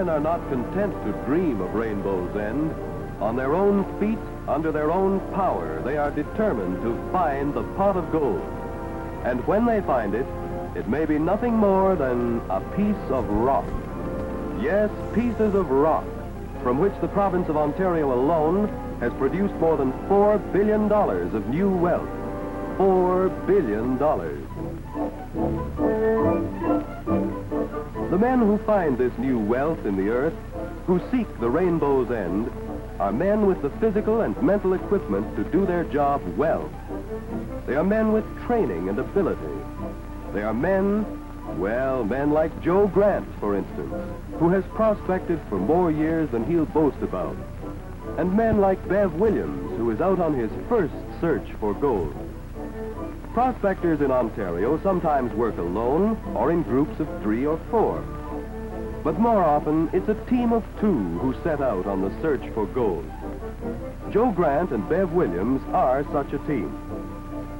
men are not content to dream of Rainbow's End. On their own feet, under their own power, they are determined to find the pot of gold. And when they find it, it may be nothing more than a piece of rock. Yes, pieces of rock, from which the province of Ontario alone has produced more than $4 billion of new wealth. $4 billion. The men who find this new wealth in the earth, who seek the Rainbow's End, are men with the physical and mental equipment to do their job well. They are men with training and ability. They are men, well, men like Joe Grant, for instance, who has prospected for more years than he'll boast about. And men like Bev Williams, who is out on his first search for gold. Prospectors in Ontario sometimes work alone or in groups of 3 or 4. But more often, it's a team of 2 who set out on the search for gold. Joe Grant and Bev Williams are such a team.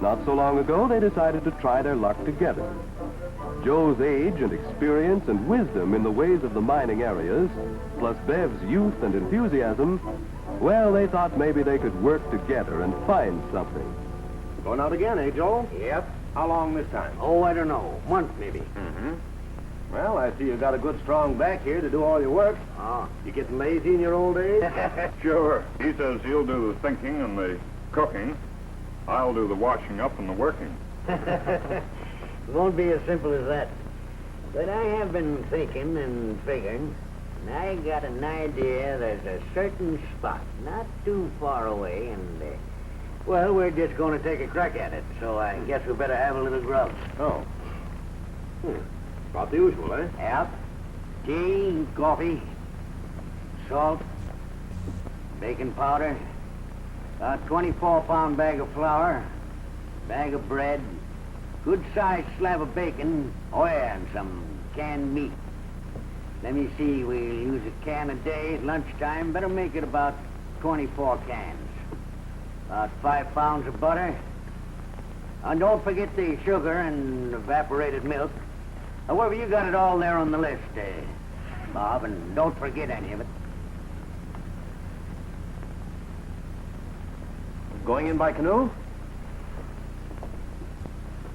Not so long ago, they decided to try their luck together. Joe's age and experience and wisdom in the ways of the mining areas, plus Bev's youth and enthusiasm, well, they thought maybe they could work together and find something. Going out again, eh, Joe? Yep. How long this time? Oh, I don't know. Month, maybe. Mm-hmm. Well, I see you got a good strong back here to do all your work. Oh. You getting lazy in your old age? Sure. He says he'll do the thinking and the cooking. I'll do the washing up and the working. It won't be as simple as that. But I have been thinking and figuring, and I got an idea there's a certain spot not too far away, and, well, we're just going to take a crack at it, so I guess we better have a little grub. Oh. About the usual, eh? Yep. Tea, coffee, salt, baking powder, a 24-pound bag of flour, bag of bread, good-sized slab of bacon, oh yeah, and some canned meat. Let me see, we'll use a can a day at lunchtime. Better make it about 24 cans. About 5 pounds of butter. And don't forget the sugar and evaporated milk. However, you got it all there on the list, Bob, and don't forget any of it. Going in by canoe?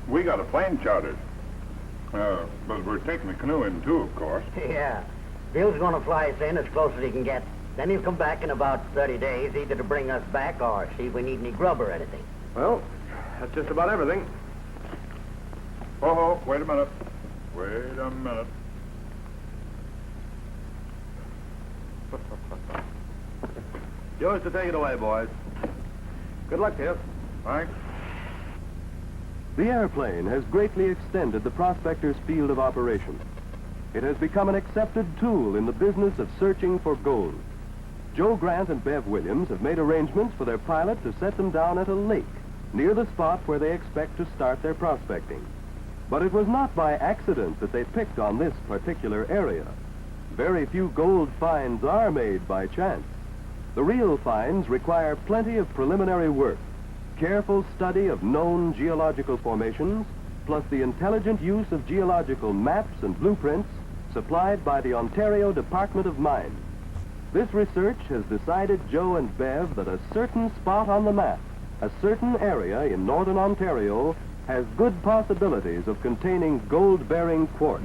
We got a plane chartered. But we're taking the canoe in too, of course. Yeah. Bill's going to fly us in as close as he can get. Then he'll come back in about 30 days, either to bring us back or see if we need any grub or anything. Well, that's just about everything. Oh, wait a minute. Wait a minute. Yours to take it away, boys. Good luck to you. Thanks. The airplane has greatly extended the prospector's field of operation. It has become an accepted tool in the business of searching for gold. Joe Grant and Bev Williams have made arrangements for their pilot to set them down at a lake near the spot where they expect to start their prospecting. But it was not by accident that they picked on this particular area. Very few gold finds are made by chance. The real finds require plenty of preliminary work, careful study of known geological formations, plus the intelligent use of geological maps and blueprints supplied by the Ontario Department of Mines. This research has decided Joe and Bev that a certain spot on the map, a certain area in northern Ontario, has good possibilities of containing gold-bearing quartz.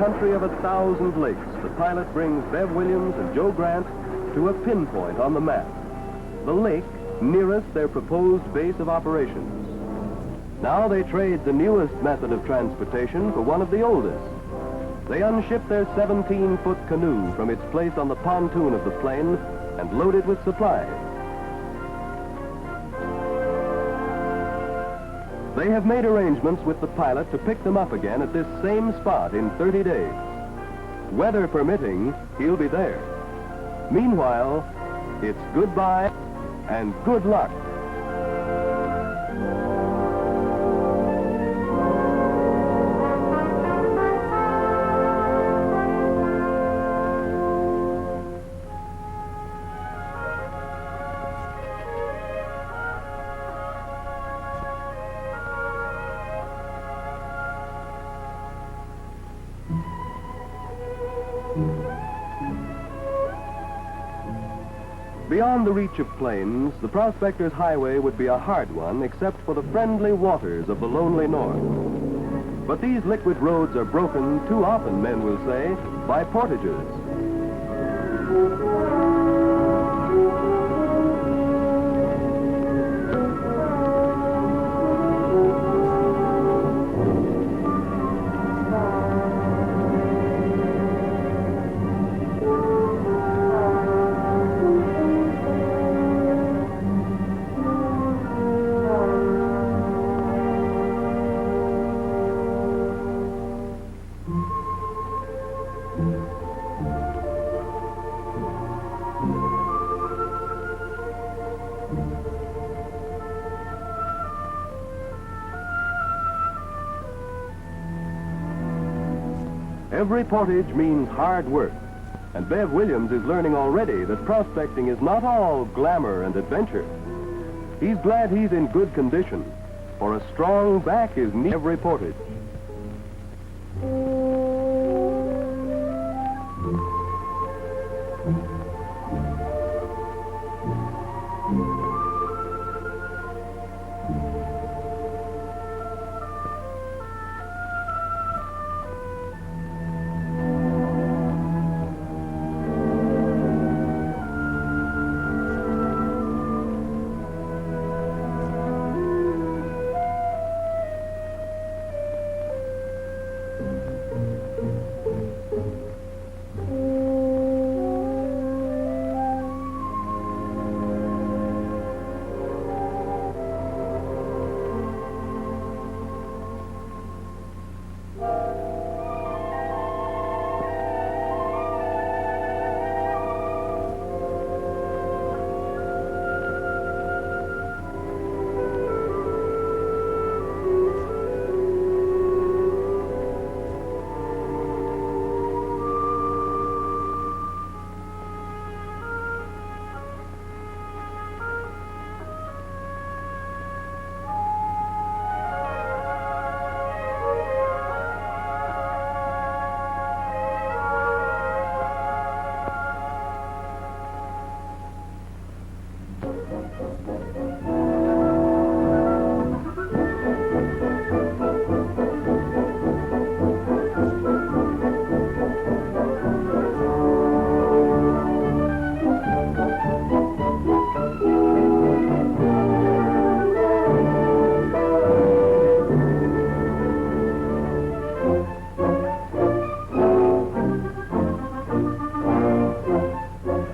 country of 1,000 lakes, the pilot brings Bev Williams and Joe Grant to a pinpoint on the map, the lake nearest their proposed base of operations. Now they trade the newest method of transportation for one of the oldest. They unship their 17-foot canoe from its place on the pontoon of the plane and load it with supplies. They have made arrangements with the pilot to pick them up again at this same spot in 30 days. Weather permitting, he'll be there. Meanwhile, it's goodbye and good luck. Beyond the reach of planes, the prospector's highway would be a hard one except for the friendly waters of the lonely north. But these liquid roads are broken too often, men will say, by portages. Every portage means hard work, and Bev Williams is learning already that prospecting is not all glamour and adventure. He's glad he's in good condition, for a strong back is needed every portage.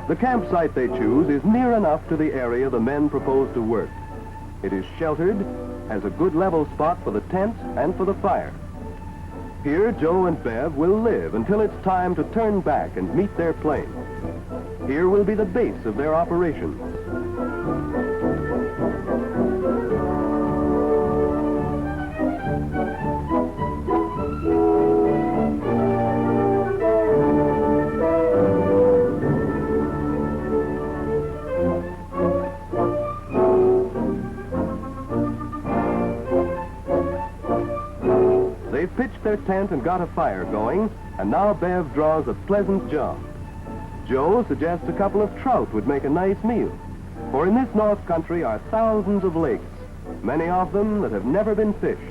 The campsite they choose is near enough to the area the men propose to work. It is sheltered, has a good level spot for the tent and for the fire. Here, Joe and Bev will live until it's time to turn back and meet their plane. Here will be the base of their operations. They've pitched their tent and got a fire going, and now Bev draws a pleasant job. Joe suggests a couple of trout would make a nice meal, for in this North Country are thousands of lakes, many of them that have never been fished.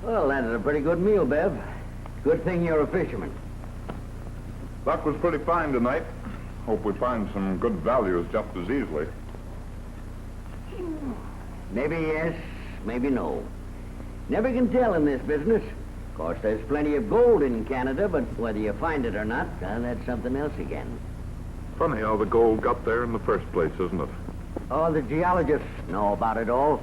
Well, that is a pretty good meal, Bev. Good thing you're a fisherman. Luck was pretty fine tonight. Hope we find some good values just as easily. Maybe yes, maybe no. Never can tell in this business. Of course, there's plenty of gold in Canada, but whether you find it or not, that's something else again. Funny how the gold got there in the first place, isn't it? Oh, the geologists know about it all.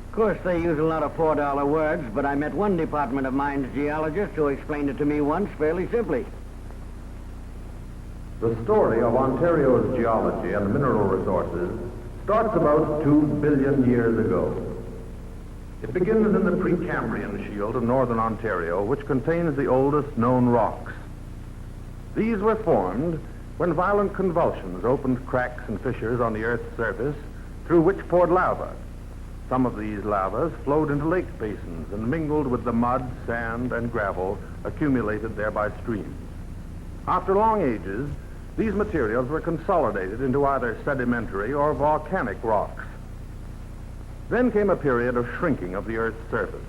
Of course, they use a lot of $4 words, but I met one Department of Mines geologist who explained it to me once fairly simply. The story of Ontario's geology and mineral resources starts about 2 billion years ago. It begins in the Precambrian shield of northern Ontario, which contains the oldest known rocks. These were formed when violent convulsions opened cracks and fissures on the Earth's surface, through which poured lava. Some of these lavas flowed into lake basins and mingled with the mud, sand, and gravel accumulated there by streams. After long ages, these materials were consolidated into either sedimentary or volcanic rocks. Then came a period of shrinking of the Earth's surface,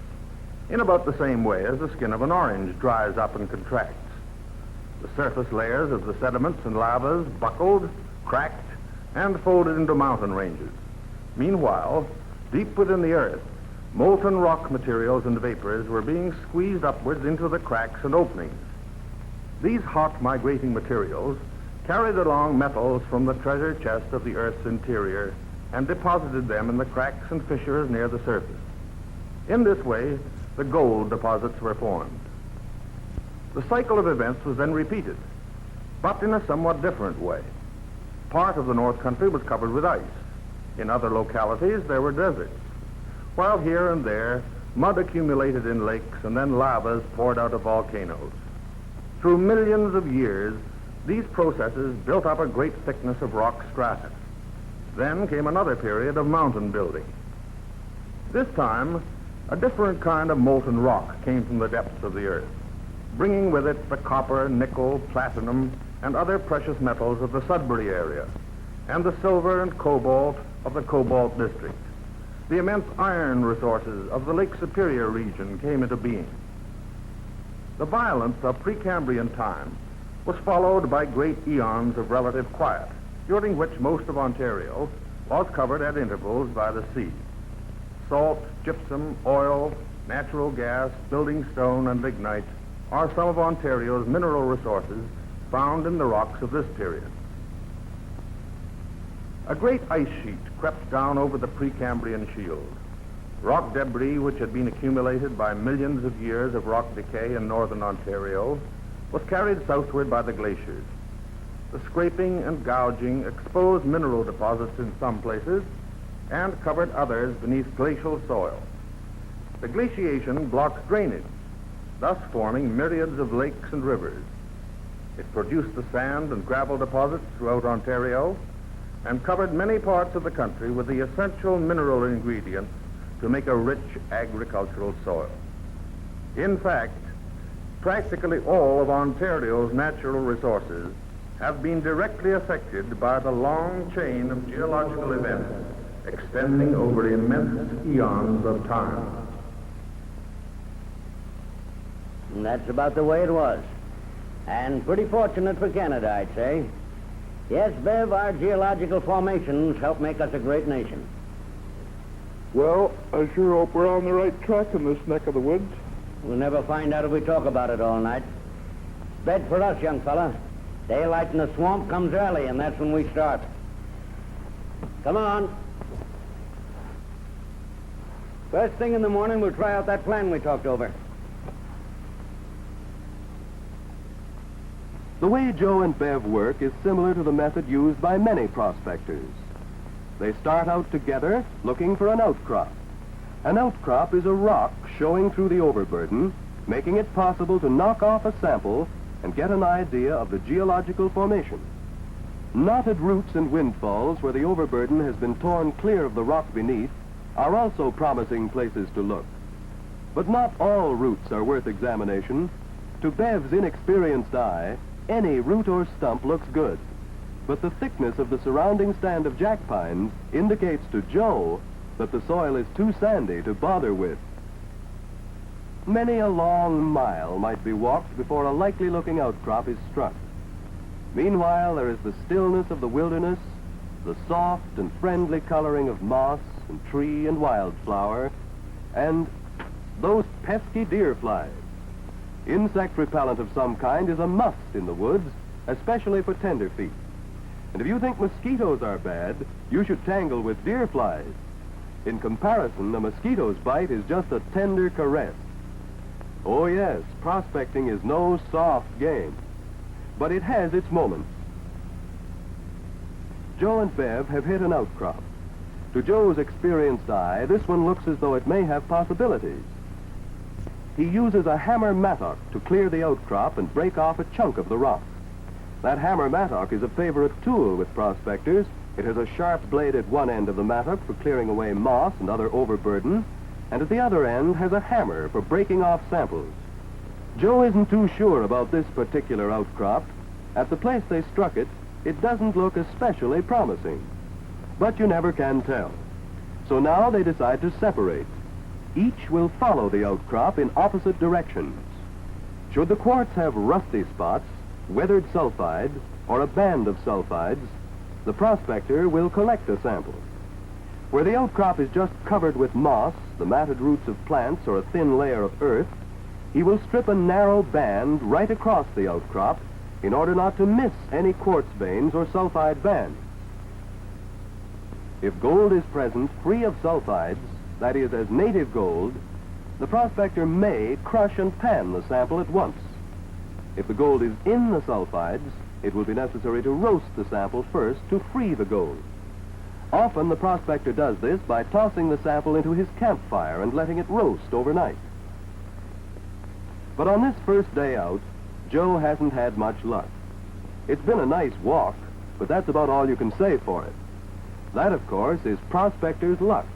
in about the same way as the skin of an orange dries up and contracts. The surface layers of the sediments and lavas buckled, cracked, and folded into mountain ranges. Meanwhile, deep within the Earth, molten rock materials and vapors were being squeezed upwards into the cracks and openings. These hot migrating materials carried along metals from the treasure chest of the Earth's interior and deposited them in the cracks and fissures near the surface. In this way, the gold deposits were formed. The cycle of events was then repeated, but in a somewhat different way. Part of the North Country was covered with ice. In other localities, there were deserts, while here and there, mud accumulated in lakes and then lavas poured out of volcanoes. Through millions of years, these processes built up a great thickness of rock strata. Then came another period of mountain building. This time, a different kind of molten rock came from the depths of the Earth, bringing with it the copper, nickel, platinum, and other precious metals of the Sudbury area, and the silver and cobalt of the Cobalt District. The immense iron resources of the Lake Superior region came into being. The violence of Precambrian time was followed by great eons of relative quiet, during which most of Ontario was covered at intervals by the sea. Salt, gypsum, oil, natural gas, building stone, and lignite are some of Ontario's mineral resources found in the rocks of this period. A great ice sheet crept down over the Precambrian shield. Rock debris, which had been accumulated by millions of years of rock decay in northern Ontario, was carried southward by the glaciers. The scraping and gouging exposed mineral deposits in some places and covered others beneath glacial soil. The glaciation blocked drainage, thus forming myriads of lakes and rivers. It produced the sand and gravel deposits throughout Ontario and covered many parts of the country with the essential mineral ingredients to make a rich agricultural soil. In fact, practically all of Ontario's natural resources have been directly affected by the long chain of geological events extending over immense eons of time. And that's about the way it was. And pretty fortunate for Canada, I'd say. Yes, Bev, our geological formations help make us a great nation. Well, I sure hope we're on the right track in this neck of the woods. We'll never find out if we talk about it all night. Bed for us, young fella. Daylight in the swamp comes early, and that's when we start. Come on. First thing in the morning, we'll try out that plan we talked over. The way Joe and Bev work is similar to the method used by many prospectors. They start out together looking for an outcrop. An outcrop is a rock showing through the overburden, making it possible to knock off a sample and get an idea of the geological formation. Knotted roots and windfalls where the overburden has been torn clear of the rock beneath are also promising places to look. But not all roots are worth examination. To Bev's inexperienced eye, any root or stump looks good. But the thickness of the surrounding stand of jack pines indicates to Joe that the soil is too sandy to bother with. Many a long mile might be walked before a likely-looking outcrop is struck. Meanwhile, there is the stillness of the wilderness, the soft and friendly coloring of moss and tree and wildflower, and those pesky deer flies. Insect repellent of some kind is a must in the woods, especially for tenderfeet. And if you think mosquitoes are bad, you should tangle with deer flies. In comparison, a mosquito's bite is just a tender caress. Oh yes, prospecting is no soft game, but it has its moments. Joe and Bev have hit an outcrop. To Joe's experienced eye, this one looks as though it may have possibilities. He uses a hammer mattock to clear the outcrop and break off a chunk of the rock. That hammer mattock is a favorite tool with prospectors. It has a sharp blade at one end of the mattock for clearing away moss and other overburden, and at the other end has a hammer for breaking off samples. Joe isn't too sure about this particular outcrop. At the place they struck it, it doesn't look especially promising. But you never can tell. So now they decide to separate. Each will follow the outcrop in opposite directions. Should the quartz have rusty spots, weathered sulfides, or a band of sulfides, the prospector will collect a sample. Where the outcrop is just covered with moss, the matted roots of plants, or a thin layer of earth, he will strip a narrow band right across the outcrop in order not to miss any quartz veins or sulfide bands. If gold is present free of sulfides, that is, as native gold, the prospector may crush and pan the sample at once. If the gold is in the sulfides, it will be necessary to roast the sample first to free the gold. Often the prospector does this by tossing the sample into his campfire and letting it roast overnight. But on this first day out, Joe hasn't had much luck. It's been a nice walk, but that's about all you can say for it. That, of course, is prospector's luck.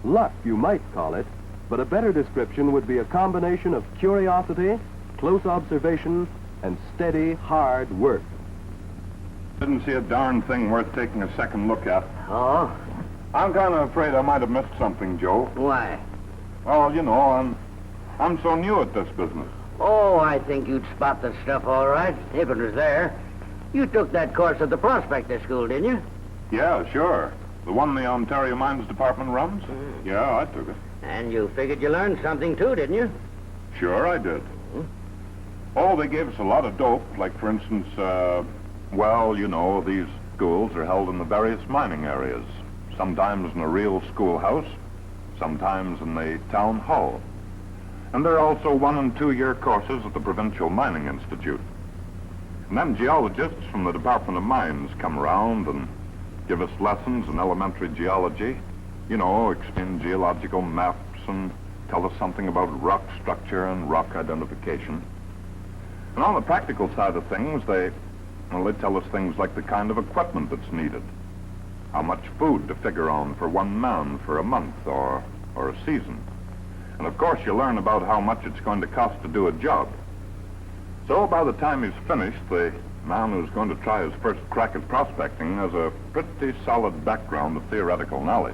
Luck, you might call it, but a better description would be a combination of curiosity, close observation, and steady, hard work. Didn't see a darn thing worth taking a second look at. Oh? I'm kind of afraid I might have missed something, Joe. Why? Well, you know, I'm so new at this business. Oh, I think you'd spot the stuff all right, if it was there. You took that course at the prospector school, didn't you? Yeah, sure. The one the Ontario Mines Department runs? Yeah, I took it. And you figured you learned something, too, didn't you? Sure I did. Oh, they gave us a lot of dope, like, for instance, well, you know, these schools are held in the various mining areas. Sometimes in a real schoolhouse, sometimes in the town hall. And there are also 1- and 2-year courses at the Provincial Mining Institute. And then geologists from the Department of Mines come around and give us lessons in elementary geology, you know, explain geological maps and tell us something about rock structure and rock identification. And on the practical side of things, they tell us things like the kind of equipment that's needed, how much food to figure on for one man for a month or a season. And of course you learn about how much it's going to cost to do a job. So by the time he's finished, the man who's going to try his first crack at prospecting has a pretty solid background of theoretical knowledge.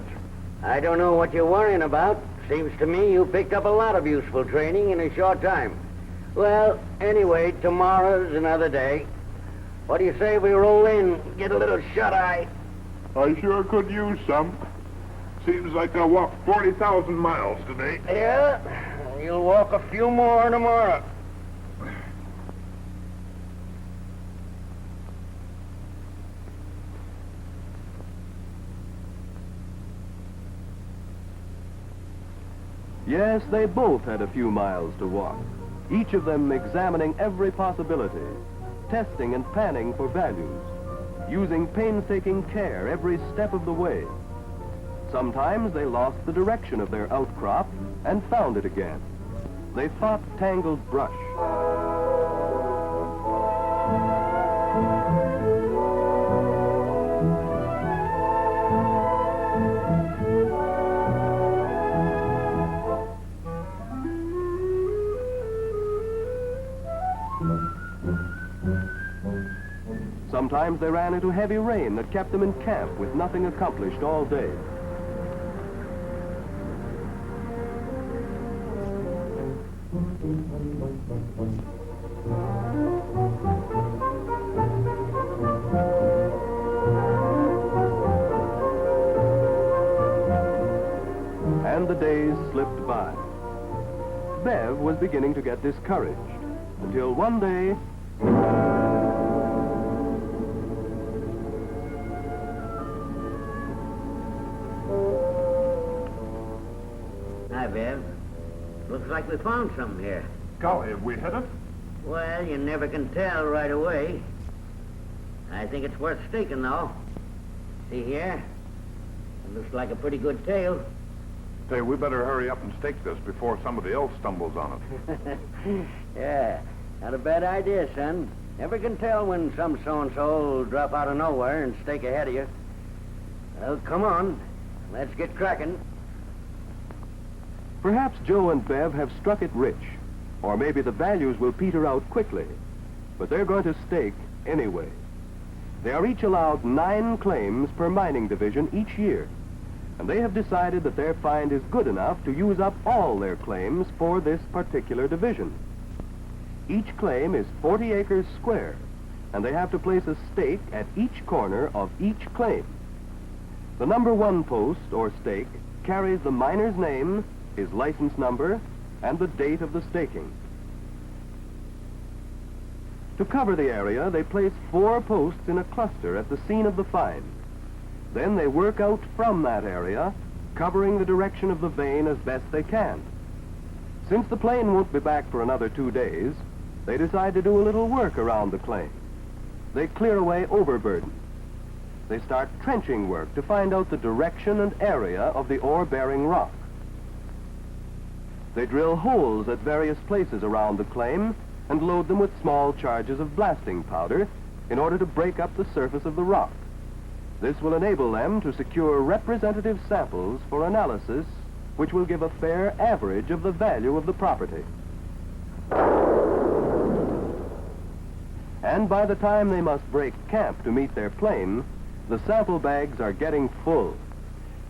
I don't know what you're worrying about. Seems to me you picked up a lot of useful training in a short time. Well, anyway, tomorrow's another day. What do you say we roll in, get a little shut-eye? I sure could use some. Seems like I walked 40,000 miles today. Yeah, you'll walk a few more tomorrow. Yes, they both had a few miles to walk, each of them examining every possibility, testing and panning for values, using painstaking care every step of the way. Sometimes they lost the direction of their outcrop and found it again. They fought tangled brush. Sometimes they ran into heavy rain that kept them in camp with nothing accomplished all day. And the days slipped by. Bev was beginning to get discouraged until one day... Hi, Bev. Looks like we found something here. Golly, have we hit it? Well, you never can tell right away. I think it's worth staking, though. See here? It looks like a pretty good tail. Say, we better hurry up and stake this before somebody else stumbles on it. Yeah, not a bad idea, son. Never can tell when some so-and-so will drop out of nowhere and stake ahead of you. Well, come on. Let's get cracking. Perhaps Joe and Bev have struck it rich, or maybe the values will peter out quickly, but they're going to stake anyway. They are each allowed 9 claims per mining division each year, and they have decided that their find is good enough to use up all their claims for this particular division. Each claim is 40 acres square, and they have to place a stake at each corner of each claim. The number 1 post, or stake, carries the miner's name, his license number, and the date of the staking. To cover the area, they place 4 posts in a cluster at the scene of the find. Then they work out from that area, covering the direction of the vein as best they can. Since the plane won't be back for another 2 days, they decide to do a little work around the claim. They clear away overburden. They start trenching work to find out the direction and area of the ore-bearing rock. They drill holes at various places around the claim and load them with small charges of blasting powder in order to break up the surface of the rock. This will enable them to secure representative samples for analysis, which will give a fair average of the value of the property. And by the time they must break camp to meet their plane, the sample bags are getting full,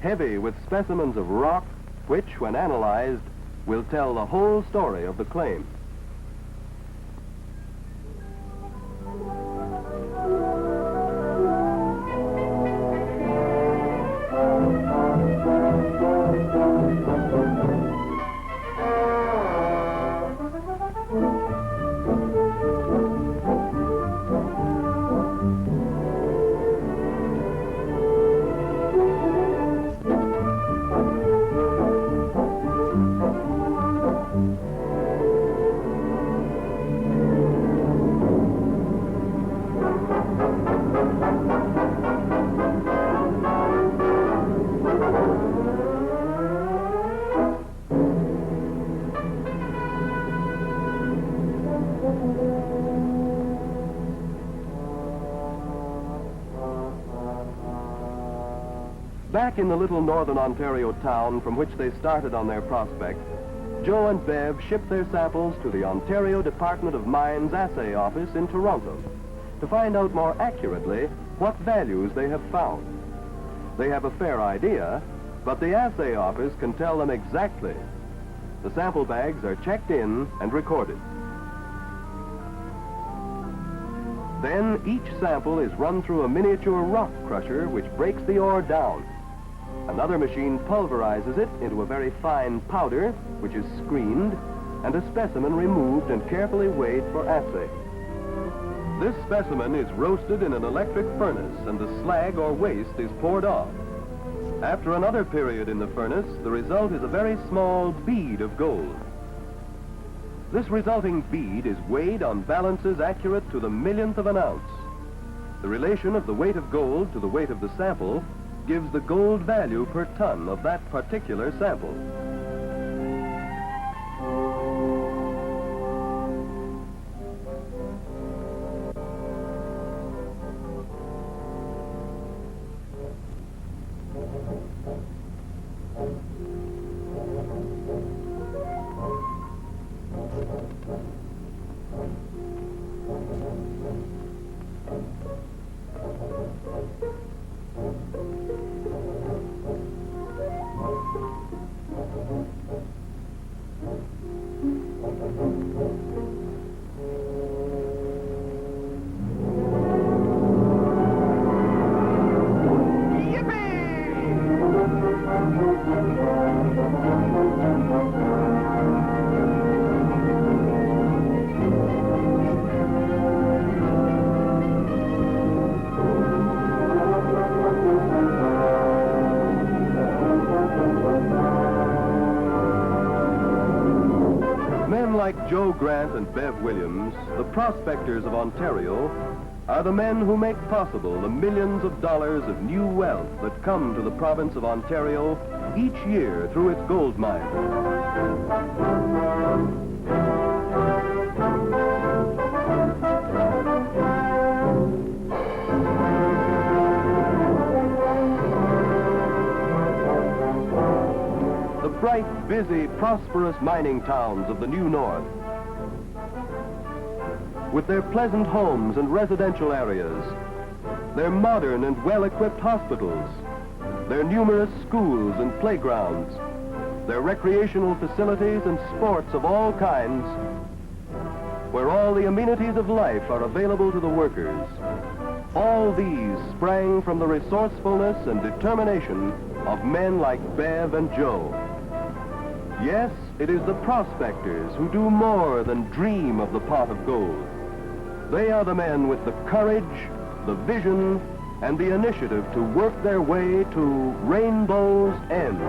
heavy with specimens of rock, which, when analyzed, will tell the whole story of the claim. Back in the little northern Ontario town from which they started on their prospect, Joe and Bev shipped their samples to the Ontario Department of Mines Assay Office in Toronto to find out more accurately what values they have found. They have a fair idea, but the Assay Office can tell them exactly. The sample bags are checked in and recorded. Then each sample is run through a miniature rock crusher which breaks the ore down. Another machine pulverizes it into a very fine powder, which is screened, and a specimen removed and carefully weighed for assay. This specimen is roasted in an electric furnace, and the slag or waste is poured off. After another period in the furnace, the result is a very small bead of gold. This resulting bead is weighed on balances accurate to the millionth of an ounce. The relation of the weight of gold to the weight of the sample gives the gold value per ton of that particular sample. like Joe Grant and Bev Williams, the prospectors of Ontario are the men who make possible the millions of dollars of new wealth that come to the province of Ontario each year through its gold mines. The bright, busy, prosperous mining towns of the New North, with their pleasant homes and residential areas, their modern and well-equipped hospitals, their numerous schools and playgrounds, their recreational facilities and sports of all kinds, where all the amenities of life are available to the workers. All these sprang from the resourcefulness and determination of men like Bev and Joe. Yes, it is the prospectors who do more than dream of the pot of gold. They are the men with the courage, the vision, and the initiative to work their way to Rainbow's End.